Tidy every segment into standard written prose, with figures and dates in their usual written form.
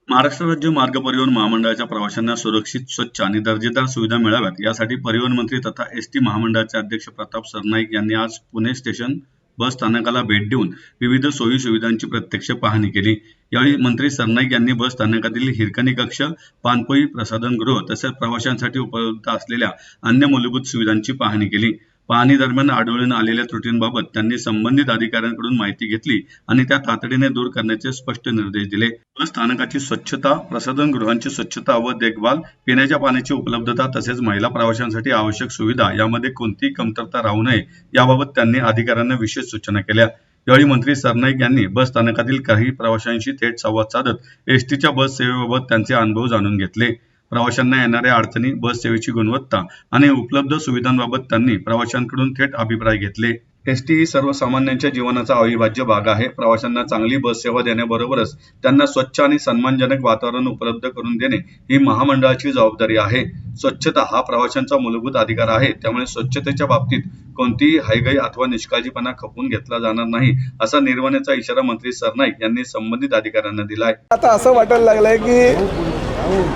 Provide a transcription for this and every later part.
महाराष्ट्र राज्य मार्ग परिवहन महामंडळाच्या प्रवाशांना सुरक्षित, स्वच्छ आणि दर्जेदार सुविधा मिळाव्यात यासाठी परिवहन मंत्री तथा एसटी महामंडळाचे अध्यक्ष प्रताप सरनाईक यांनी आज पुणे स्टेशन बस स्थानकाला भेट देऊन विविध सोयी सुविधांची प्रत्यक्ष पाहणी केली। यावेळी मंत्री सरनाईक यांनी बस स्थानकातील हिरकणी कक्ष, पानपोई, प्रसाधनगृह तसेच प्रवाशांसाठी उपलब्ध असलेल्या अन्य मूलभूत सुविधांची पाहणी केली। पाहणी दरम्यान आढळून आलेल्या त्रुटींबाबत त्यांनी संबंधित अधिकाऱ्यांकडून माहिती घेतली आणि त्या तातडीने दूर करण्याचे स्पष्ट निर्देश दिले। बस स्थानकाची स्वच्छता, प्रसाधनगृहांची स्वच्छता व देखभाल, पिण्याच्या पाण्याची उपलब्धता तसेच महिला प्रवाशांसाठी आवश्यक सुविधा यामध्ये कोणतीही कमतरता राहू नये याबाबत त्यांनी अधिकाऱ्यांना विशेष सूचना केल्या। यावेळी मंत्री सरनाईक यांनी बस स्थानकातील काही प्रवाशांशी थेट संवाद साधत एसटीच्या बस सेवेबाबत त्यांचे अनुभव जाणून घेतले। प्रवाशांना येणाऱ्या अडचणी, बस सेवेची गुणवत्ता आणि उपलब्ध सुविधांबाबत त्यांनी प्रवाशांकडून थेट अभिप्राय घेतले। एसटी ही सर्वसामान्यांच्या जीवनाचा अविभाज्य भाग आहे। प्रवाशांना चांगली बस सेवा देण्याबरोबरच त्यांना स्वच्छ आणि सन्मानजनक वातावरण उपलब्ध करून देणे ही महामंडळाची जबाबदारी आहे। स्वच्छता हा प्रवाशांचा मूलभूत अधिकार आहे, त्यामुळे स्वच्छतेच्या बाबतीत कोणतीही हयगय अथवा निष्काळजीपणा खपवून घेतला जाणार नाही, असा निर्वाण्याचा इशारा मंत्री सरनाईक यांनी संबंधित अधिकाऱ्यांना दिलाय। आता असं वाटायला लागलंय की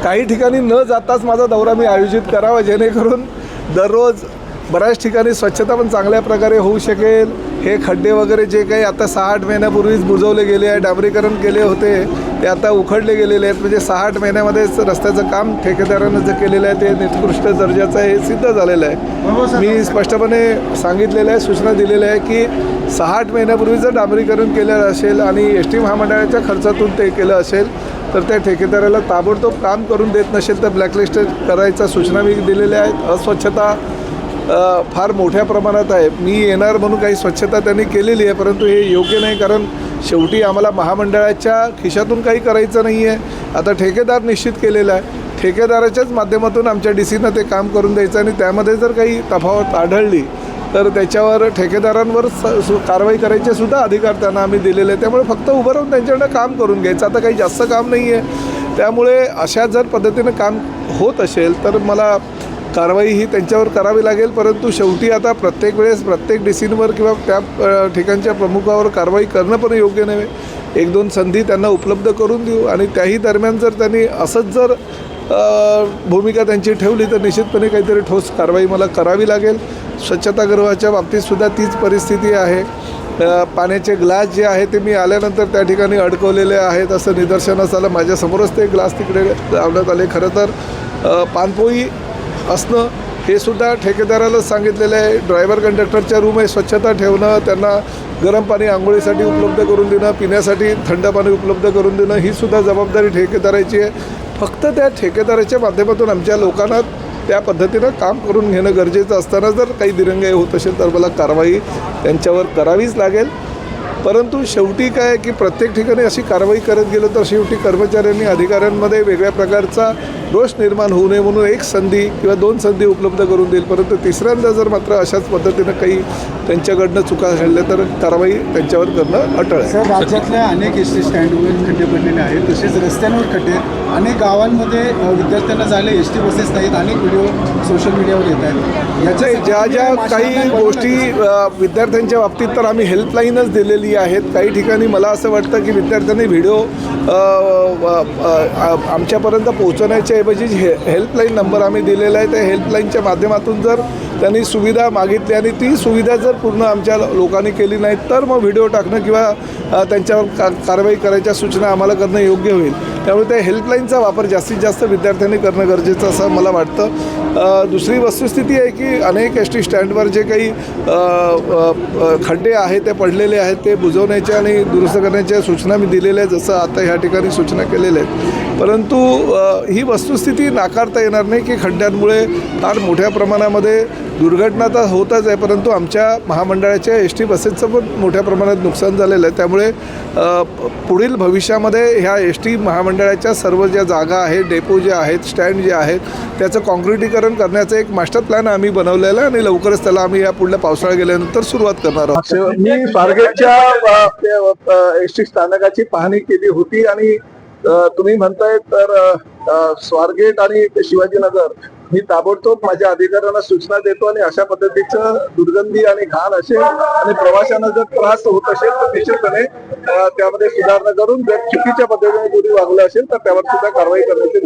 काही ठिकाणी न जाताच माझा दौरा मी आयोजित करावा, जेणेकरून दररोज बऱ्याच ठिकाणी स्वच्छता पण चांगल्या प्रकारे होऊ शकेल। हे खड्डे वगैरे जे काही आता 6-8 महिन्यापूर्वीच बुजवले गेले आहे, डांबरीकरण केले होते, ते आता उखडले गेलेले आहेत। म्हणजे 6-8 महिन्यामध्येच रस्त्याचं काम ठेकेदारानं जे केलेलं आहे ते निकृष्ट दर्जाचं हे सिद्ध झालेलं आहे। मी स्पष्टपणे सांगितलेलं आहे, सूचना दिलेल्या आहे की 6-8 महिन्यापूर्वी जर डांबरीकरण केलं असेल आणि एस टी महामंडळाच्या खर्चातून ते केलं असेल तर त्या ठेकेदाराला ताबडतोब काम करून देत नसेल तर ब्लॅकलिस्ट करायच्या सूचना मी दिलेल्या आहेत। अस्वच्छता फार मोठ्या प्रमाणात आहे। मी येणार म्हणून काही स्वच्छता त्यांनी केलेली आहे, परंतु हे योग्य नाही, कारण शेवटी आम्हाला महामंडळाच्या खिशातून काही करायचं नाही आहे। आता ठेकेदार निश्चित केलेला आहे, ठेकेदाराच्याच माध्यमातून आमच्या डीसीनं ते काम करून द्यायचं आणि त्यामध्ये जर काही तफावत आढळली तर त्याच्यावर ठेकेदारांवर कारवाई करायचे सुद्धा अधिकार त्यांना आम्ही दिलेले आहे। त्यामुळे फक्त उभं राहून त्यांच्याकडनं काम करून घ्यायचं, आता काही जास्त काम नाही आहे। त्यामुळे अशा जर पद्धतीनं काम होत असेल तर मला कारवाई ही त्यांच्यावर करावी लागेल, परंतु शेवटी आता प्रत्येक वेळेस प्रत्येक डीसींवर किंवा त्या ठिकाणच्या प्रमुखावर कारवाई करणं पण योग्य नव्हे। 1-2 संधी त्यांना उपलब्ध करून देऊ आणि त्याही दरम्यान जर त्यांनी असंच जर भूमिका त्यांची ठेवली तर निश्चितपणे काहीतरी ठोस कारवाई मला करावी लागेल। स्वच्छतागृहाच्या बाबतीतसुद्धा तीच परिस्थिती आहे। पाण्याचे ग्लास जे आहे ते मी आल्यानंतर त्या ठिकाणी अडकवलेले आहेत असं निदर्शनास आलं। माझ्यासमोरच ते ग्लास तिकडे लावण्यात आले। खरं तर पानपोई असणं हे सुद्धा ठेकेदाराला सांगितलेलं आहे। ड्रायव्हर कंडक्टरच्या रूम आहे स्वच्छता ठेवणं, त्यांना गरम पाणी आंघोळीसाठी उपलब्ध करून देणं, पिण्यासाठी थंड पाणी उपलब्ध करून देणं ही सुद्धा जबाबदारी ठेकेदाराची आहे। फक्त त्या ठेकेदाराच्या माध्यमातून आमच्या लोकांना त्या पद्धतीनं काम करून घेणं गरजेचं असताना जर काही दिरंगाई होत असेल तर मला कारवाई त्यांच्यावर करावीच लागेल। परंतु शेवटी काय की प्रत्येक ठिकाणी अशी कारवाई करत गेलो तर शेवटी कर्मचाऱ्यांनी, अधिकाऱ्यांमध्ये वेगळ्या प्रकारचा रोष निर्माण होऊ नये म्हणून 1 संधी किंवा 2 संधी उपलब्ध करून देईल, परंतु तिसऱ्यांदा जर मात्र अशाच पद्धतीनं काही त्यांच्याकडनं चुका घडल्या तर कारवाई त्यांच्यावर करणं अटळ आहे। सर, राज्यातल्या अनेक एस टी स्टँडवर खड्डे पडलेले आहेत, तसेच रस्त्यांवर खड्डे, अनेक गावांमध्ये विद्यार्थ्यांना जायला एस टी बसेस नाहीत, अनेक व्हिडिओ सोशल मीडियावर येत आहेत। याच्या ज्या काही गोष्टी विद्यार्थ्यांच्या बाबतीत तर आम्ही हेल्पलाईनच दिलेली आहेत। काही ठिकाणी मला असं वाटतं की विद्यार्थ्यांनी व्हिडिओ आमच्यापर्यंत पोहोचवण्याच्या ऐवजी हेल्पलाईन नंबर आम्ही दिलेला आहे, त्या हेल्पलाईनच्या माध्यमातून जर त्यांनी सुविधा मागितली आणि ती सुविधा जर पूर्ण आमच्या लोकांनी केली नाही तर मग व्हिडिओ टाकणं किंवा त्यांच्यावर कारवाई करायच्या सूचना आम्हाला करणं योग्य होईल। त्यामुळे त्या हेल्पलाईनचा वापर जास्तीत जास्त विद्यार्थ्यांनी करणं गरजेचं असं मला वाटतं। दुसरी वस्तुस्थिती आहे की अनेक एस टी स्टँडवर जे काही खड्डे आहेत ते पडलेले आहेत ते बुजवण्याच्या आणि दुरुस्त करण्याच्या सूचना मी दिलेल्या आहेत, जसं आता ह्या ठिकाणी सूचना केलेल्या आहेत। परंतु ही वस्तुस्थिती नाकारता येणार नाही की खड्ड्यांमुळे फार मोठ्या प्रमाणामध्ये दुर्घटना तर होतच आहे, परंतु आमच्या महामंडळाच्या एस टी बसेसचं पण मोठ्या प्रमाणात नुकसान झालेलं आहे। त्यामुळे पुढील भविष्यामध्ये ह्या एस टी महामंडळाच्या सर्व ज्या जागा आहेत, डेपो जे आहेत, स्टँड जे आहेत, त्याचं काँक्रिटीकरण करण्याचं एक मास्टर प्लॅन आम्ही बनवलेला आहे आणि लवकरच त्याला आम्ही या पुढल्या पावसाळा गेल्यानंतर सुरुवात करणार आहोत। मी स्वारगेटच्या एस टी स्थानकाची पाहणी केली होती आणि तुम्ही म्हणताय तर स्वारगेट आणि शिवाजीनगर मी ताबडतोब माझ्या अधिकाऱ्यांना सूचना देतो आणि अशा पद्धतीचं दुर्गंधी आणि घाण असेल आणि प्रवाशांना जर त्रास होत असेल तर निश्चितपणे त्यामध्ये सुधारणा करून जर चुकीच्या पद्धतीने कोणी वागलं असेल तर त्यावर सुद्धा कारवाई करण्याचे